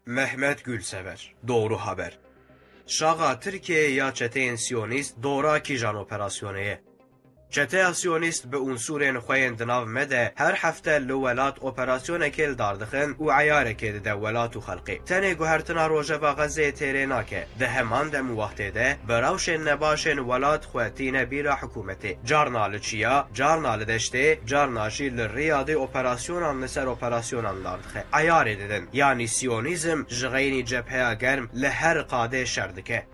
Mehmet Gülsever, Doğru Haber. Şağa Türkiye ya çeteyin Siyonist doğra kijan operasyoneye. Çete Siyonist به عنصرین خوین دناو مده هر هفته لولات اپراسیون کل داردخن و عیاره که ده ولات و خلقی تنه گوهرتنا روژه و غزه تیره ناکه ده همان ده موقته ده براوشن نباشن ولات خواتین بیرا حکومتی جارنا لچیا جارنا لدشته جارناشی لریاده اپراسیونان لسر اپراسیونان داردخه عیاره ددن یعنی سیونیزم جغینی جبهه گرم لهر قاده شردکه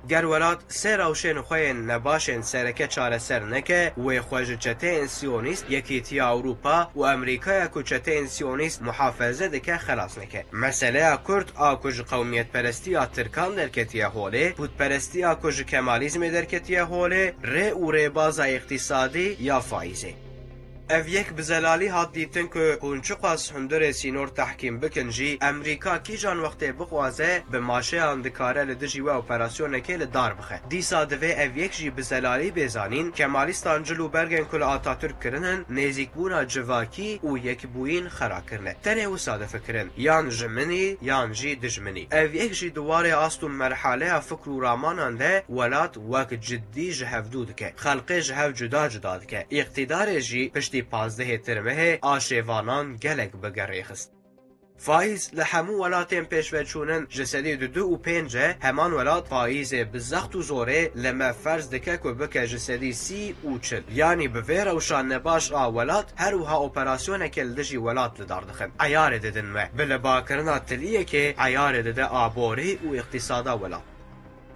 گر ولات سه روشن خوین نباشن سرکه چاره سر نکه و خوژ چته سیونیست یکیتی اروپا و امریکا کو چته سیونیست محافظه دکه خلاص نکه مسئله کرد آکوج قومیت پرستی ترکان درکتیه هوله بود پرستی آکوج کمالیزم درکتیه هوله ره و ره باز اقتصادی یا فایزه اف یک بزلالی هات دیتن که هونچو قاس هندر سینور تحکیم بکن جی امریکا کی جان وقت بخوازه به ماشه اندکاره لدجی و اپراسیون که لدار بخه دیسا دوه اف یک جی بزلالی بزانین کمالیستان جلو برگن کل آتاتورک کرنن نزیک بونا جواکی و یک بوین خرا کرنه تنه و صادف کرن یان جمنی یان جی دجمنی اف یک جی دواره آستون مرحله فکر و رامانان ده ولات وک جدی جهفدود که خلقه جهف جدا جدا که اقتدار جی پشتی 15 ترمه آشیوانان گلک بگریخست. فایز لحمو ولاتین پیشوه چونن جسدی دو و پینجه همان ولات فایز بزخت و زوره لما فرض دکه که بکه جسدی 30 و 40 یعنی بویر اوشان نباش ولات هر وها اپراسیون کل دجی ولات لدار دخن عیار ددن مه بلبا کرنا تلیه که عیار دده آبوری و اقتصادا ولات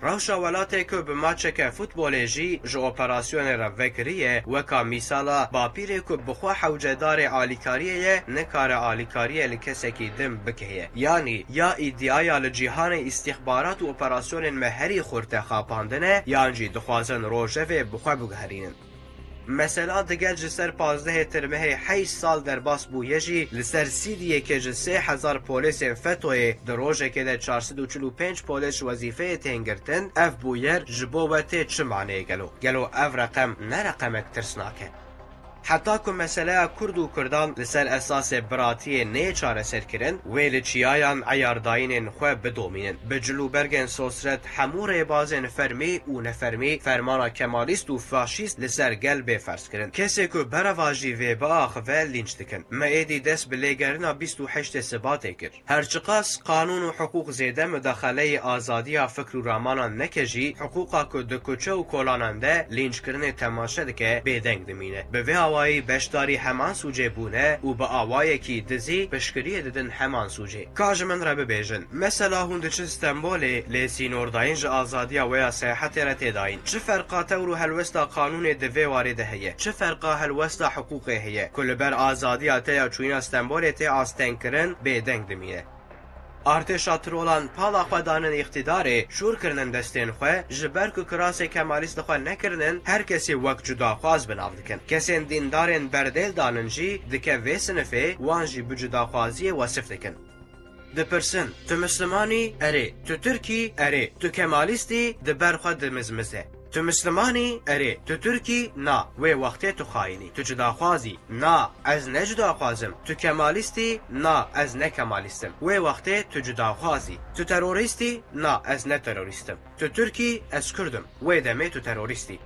روشا ولاته که به ماچه فوتبال جی جو اپراسیون را وکریه وکا میسالا باپیره که بخوا حوجدار آلیکاریه نکار آلیکاریه لکسکی دم بکهیه یعنی یا ایدیایا لجیهان استخبارات و اپراسیون مهری خورته خاپاندنه یعنی دخوازن روژه و بخوا بگهرینن مثلا دگل جسر 15 ترمه 8 سال در باس بویه جی لسر سیدیه که جسه 1000 پولیس فتوه در روژه که ده 445 پولیس وظیفه تنگرتن اف بویر جبوبته چه معنی گلو اف رقم نه رقم اکترسناکه حتی که مسئله کرد و کردان لسر اساس براتی نه چاره سر کرن ویل چیایان عیارداین خواه بدومینن به جلو برگن سوسرت همور بازن فرمی و نفرمی فرمانا کمالیست و فاشیست لسر گل فرض کرن کسی که برواجی و با آخوه لینچ دکن معیدی دست بلیگرنا 28 سباته کر هرچقاس قانون و حقوق زیده مداخله آزادی فکر و رامانا نکجی حقوقا که دکوچه و کولاننده لینچ کرن تماشه دکه بیدنگ دمینه به آوایی بشداری همان سوجه بونه و با آوایی کی دزی بشکریه ددن همان سوجه کاج من را ببیجن مثلا هنده چه استنبوله لیسی نورداین جا آزادی ویا سیحت را تداین چه فرقاته و هلوستا قانون دوی وارده هیه چه فرقا هلوستا حقوقه هیه کل بر آزادی تیا چوین استنبوله تی آستن کرن بیدنگ دمینه ارتشا ترولان پالا خودانن اقتداره شور کرنن دستین خواه جبر که کراس کمالیست خواه نکرنن هر کسی وقت جدا خواز بناو دکن کسی دیندارن بردیل دانن جی دکه وی سنفه وانجی بجدا خوازی وصف دکن دپرسن تو مسلمانی؟ اره تو ترکی؟ اره تو کمالیستی؟ دبر خود دمزمزه تو مسلمانی؟ اره تو ترکی؟ نا وی وقتی تو خاینی تو جداخوازی؟ نا از نه جداخوازم تو کمالیستی؟ نا از نه کمالیستم وی وقتی تو جداخوازی تو تروریستی؟ نا از نه تروریستم تو ترکی؟ از کردم وی دمی تو تروریستی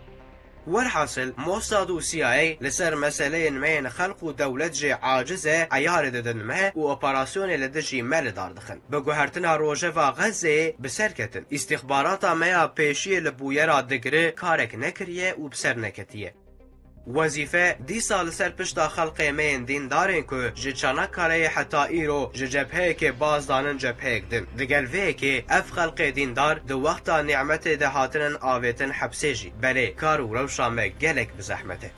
والحاصل موساد و CIA لسر مسئله مين خلق و دولت جي عاجزه عيار ددن مه و اپراسيون لدجي مال داردخن بگوهرتنا روژه و غزه بسرکتن استخباراتا ميا پیشی لبویرا دگره کارک نکریه و بسر نکتیه وظیفه دی سال سر پشت خلق مین دین دارن که جچانا کاره حتی ایرو جبهه که باز دانن جبهه کدن دگل وی که اف خلق دین دار دو وقتا نعمت دهاتن آویتن حبسه جی بله کارو روشامه گلک بزحمته